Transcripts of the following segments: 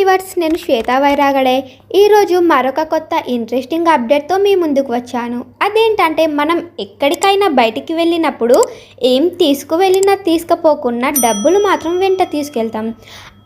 Viewers, నేను శ్వేతా వైరాగడే ఈరోజు మరొక కొత్త ఇంట్రెస్టింగ్ అప్డేట్తో మీ ముందుకు వచ్చాను. అదేంటంటే, మనం ఎక్కడికైనా బయటికి వెళ్ళినప్పుడు ఏం తీసుకువెళ్ళినా తీసుకుపోకుండా డబ్బులు మాత్రం వెంట తీసుకెళ్తాం.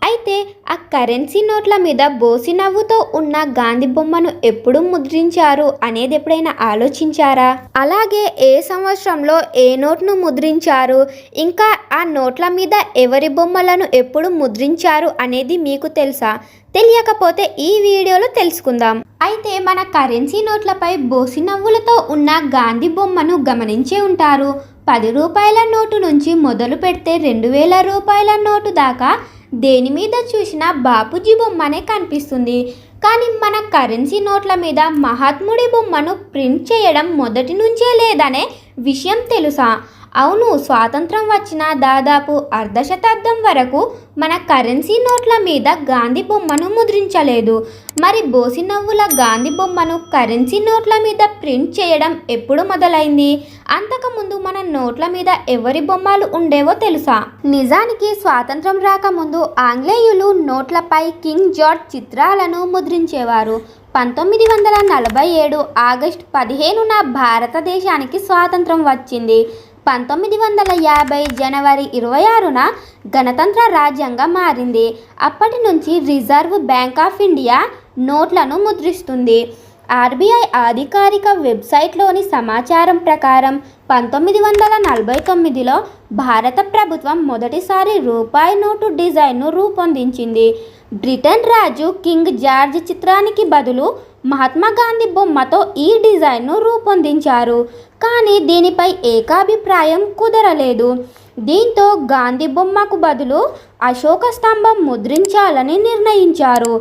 అయితే ఆ కరెన్సీ నోట్ల మీద బోసి నవ్వుతో ఉన్న గాంధీ బొమ్మను ఎప్పుడు ముద్రించారు అనేది ఎప్పుడైనా ఆలోచించారా? అలాగే ఏ సంవత్సరంలో ఏ నోట్ను ముద్రించారు, ఇంకా ఆ నోట్ల మీద ఎవరి బొమ్మలను ఎప్పుడు ముద్రించారు అనేది మీకు తెలుసా? తెలియకపోతే ఈ వీడియోలో తెలుసుకుందాం. అయితే మన కరెన్సీ నోట్లపై బోసి నవ్వులతో ఉన్న గాంధీ బొమ్మను గమనించే ఉంటారు. 10 రూపాయల నోటు నుంచి మొదలు పెడితే 2000 రూపాయల నోటు దాకా దేని మీద చూసినా బాపూజీ బొమ్మనే కనిపిస్తుంది. కానీ మన కరెన్సీ నోట్ల మీద మహాత్ముడి బొమ్మను ప్రింట్ చేయడం మొదటి నుంచే లేదనే విషయం తెలుసా? అవును, స్వాతంత్రం వచ్చిన దాదాపు అర్ధశతాబ్దం వరకు మన కరెన్సీ నోట్ల మీద గాంధీ బొమ్మను ముద్రించలేదు. మరి బోసి నవ్వుల గాంధీ బొమ్మను కరెన్సీ నోట్ల మీద ప్రింట్ చేయడం ఎప్పుడు మొదలైంది? అంతకుముందు మన నోట్ల మీద ఎవరి బొమ్మలు ఉండేవో తెలుసా? నిజానికి స్వాతంత్రం రాకముందు ఆంగ్లేయులు నోట్లపై కింగ్ జార్జ్ చిత్రాలను ముద్రించేవారు. 1947 ఆగస్టు 15న భారతదేశానికి స్వాతంత్రం వచ్చింది. 1950 జనవరి 26న గణతంత్ర రాజ్యంగా మారింది. అప్పటి నుంచి రిజర్వ్ బ్యాంక్ ఆఫ్ ఇండియా నోట్లను ముద్రిస్తుంది. ఆర్బీఐ అధికారిక వెబ్సైట్లోని సమాచారం ప్రకారం 1949లో భారత ప్రభుత్వం మొదటిసారి రూపాయి నోటు డిజైన్ను రూపొందించింది. బ్రిటన్ రాజు కింగ్ జార్జ్ చిత్రానికి బదులు మహాత్మా గాంధీ బొమ్మతో ఈ డిజైన్ను రూపొందించారు. కానీ దీనిపై ఏకాభిప్రాయం కుదరలేదు. దీంతో గాంధీ బొమ్మకు బదులు అశోక స్తంభం ముద్రించాలని నిర్ణయించారు.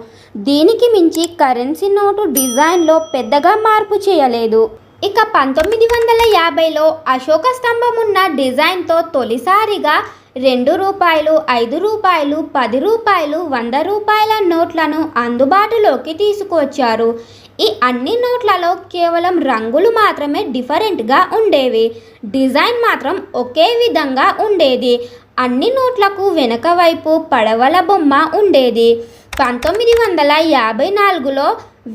దీనికి మించి కరెన్సీ నోటు డిజైన్లో పెద్దగా మార్పు చేయలేదు. ఇక 1950లో అశోక స్తంభం ఉన్న డిజైన్తో తొలిసారిగా 2 రూపాయలు, 5 రూపాయలు, 10 రూపాయలు, 100 రూపాయల నోట్లను అందుబాటులోకి తీసుకువచ్చారు. ఈ అన్ని నోట్లలో కేవలం రంగులు మాత్రమే డిఫరెంట్గా ఉండేవి. డిజైన్ మాత్రం ఒకే విధంగా ఉండేది. అన్ని నోట్లకు వెనక వైపు పడవల బొమ్మ ఉండేది. 1954లో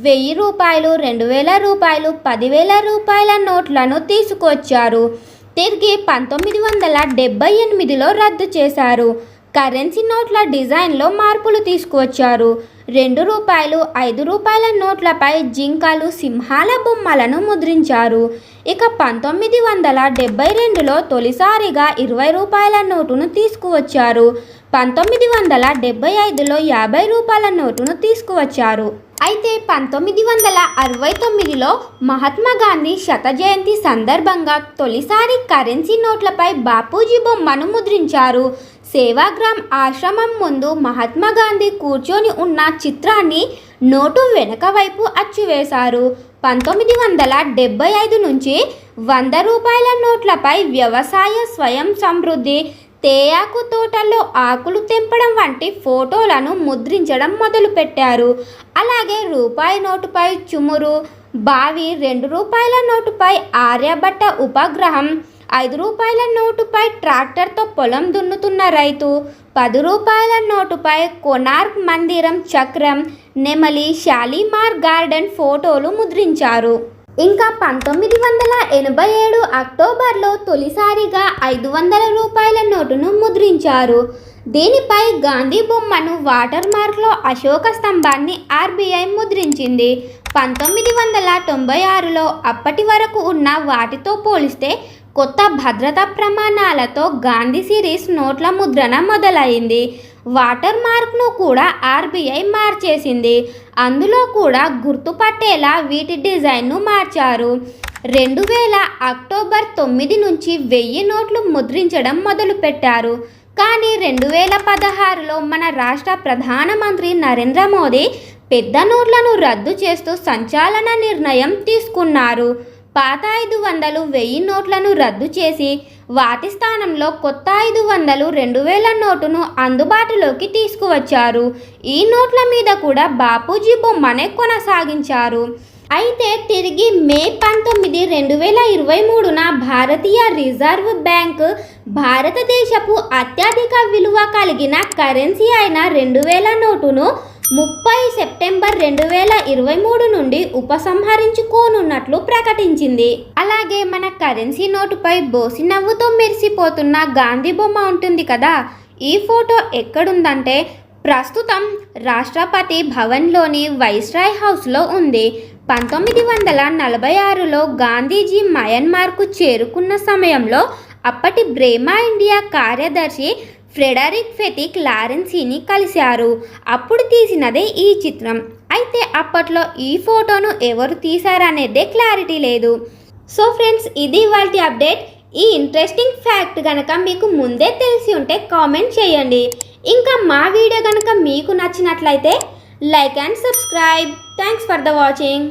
1000 రూపాయలు, 2000 రూపాయలు, 10,000 రూపాయల నోట్లను తీసుకువచ్చారు. తిరిగి 1978లో రద్దు చేశారు. కరెన్సీ నోట్ల డిజైన్లో మార్పులు తీసుకువచ్చారు. 2 రూపాయలు, 5 రూపాయల నోట్లపై జింకలు, సింహాల బొమ్మలను ముద్రించారు. ఇక 1972లో తొలిసారిగా 20 రూపాయల నోటును తీసుకువచ్చారు. 1975లో 50 రూపాయల నోటును తీసుకువచ్చారు. అయితే 1969లో మహాత్మా గాంధీ శత జయంతి సందర్భంగా తొలిసారి కరెన్సీ నోట్లపై బాపూజీ బొమ్మను ముద్రించారు. సేవాగ్రామ్ ఆశ్రమం ముందు మహాత్మా గాంధీ కూర్చొని ఉన్న చిత్రాన్ని నోటు వెనక వైపు అచ్చువేశారు. 1975 నుంచి 100 రూపాయల నోట్లపై వ్యవసాయ స్వయం సమృద్ధి, తేయాకు తోటల్లో ఆకులు తెంపడం వంటి ఫోటోలను ముద్రించడం మొదలుపెట్టారు. అలాగే రూపాయి నోటుపై చుమురు, బావి, 2 రూపాయల నోటుపై ఆర్యభట్ట ఉపగ్రహం, 5 రూపాయల నోటుపై ట్రాక్టర్తో పొలం దున్నుతున్న రైతు, 10 రూపాయల నోటుపై కోనార్క్ మందిరం చక్రం, నెమలి, షాలీమార్ గార్డెన్ ఫోటోలు ముద్రించారు. ఇంకా 1987 అక్టోబర్లో తొలిసారిగా 500 రూపాయల నోటును ముద్రించారు. దీనిపై గాంధీ బొమ్మను వాటర్ మార్క్లో అశోక స్తంభాన్ని ఆర్బీఐ ముద్రించింది. 1996లో అప్పటి వరకు ఉన్న వాటితో పోలిస్తే కొత్త భద్రతా ప్రమాణాలతో గాంధీ సిరీస్ నోట్ల ముద్రణ మొదలైంది. వాటర్ మార్క్ను కూడా ఆర్బీఐ మార్చేసింది. అందులో కూడా గుర్తుపట్టేలా వీటి డిజైన్ను మార్చారు. 2000 అక్టోబర్ 9 నుంచి 1000 నోట్లు ముద్రించడం మొదలుపెట్టారు. కానీ 2016లో మన రాష్ట్ర ప్రధానమంత్రి నరేంద్ర మోదీ పెద్ద నోట్లను రద్దు చేస్తూ సంచలన నిర్ణయం తీసుకున్నారు. పాత 500, 1000 నోట్లను రద్దు చేసి వాటి స్థానంలో కొత్త 500, 2000 నోటును అందుబాటులోకి తీసుకువచ్చారు. ఈ నోట్ల మీద కూడా బాపూజీ బొమ్మనే కొనసాగించారు. అయితే తిరిగి మే 19, 2023న భారతీయ రిజర్వ్ బ్యాంక్ భారతదేశపు అత్యధిక విలువ కలిగిన కరెన్సీ అయిన 2000 నోటును 30 సెప్టెంబర్ 2023 నుండి ఉపసంహరించుకోనున్నట్లు ప్రకటించింది. అలాగే మన కరెన్సీ నోటుపై బోసి నవ్వుతో మెరిసిపోతున్న గాంధీ బొమ్మ ఉంటుంది కదా, ఈ ఫోటో ఎక్కడుందంటే ప్రస్తుతం రాష్ట్రపతి భవన్లోని వైస్రాయ్ హౌస్లో ఉంది. 1946లో గాంధీజీ మయన్మార్కు చేరుకున్న సమయంలో అప్పటి బ్రేమా ఇండియా కార్యదర్శి ఫ్రెడరిక్ ఫెతిక్ లారెన్సీని కలిశారు. అప్పుడు తీసినదే ఈ చిత్రం. అయితే అప్పట్లో ఈ ఫోటోను ఎవరు తీశారనేదే క్లారిటీ లేదు. సో ఫ్రెండ్స్, ఇది ఇవాల్టి అప్డేట్. ఈ ఇంట్రెస్టింగ్ ఫ్యాక్ట్ కనుక మీకు ముందే తెలిసి ఉంటే కామెంట్ చేయండి. ఇంకా మా వీడియో కనుక మీకు నచ్చినట్లయితే like and subscribe. Thanks for the watching.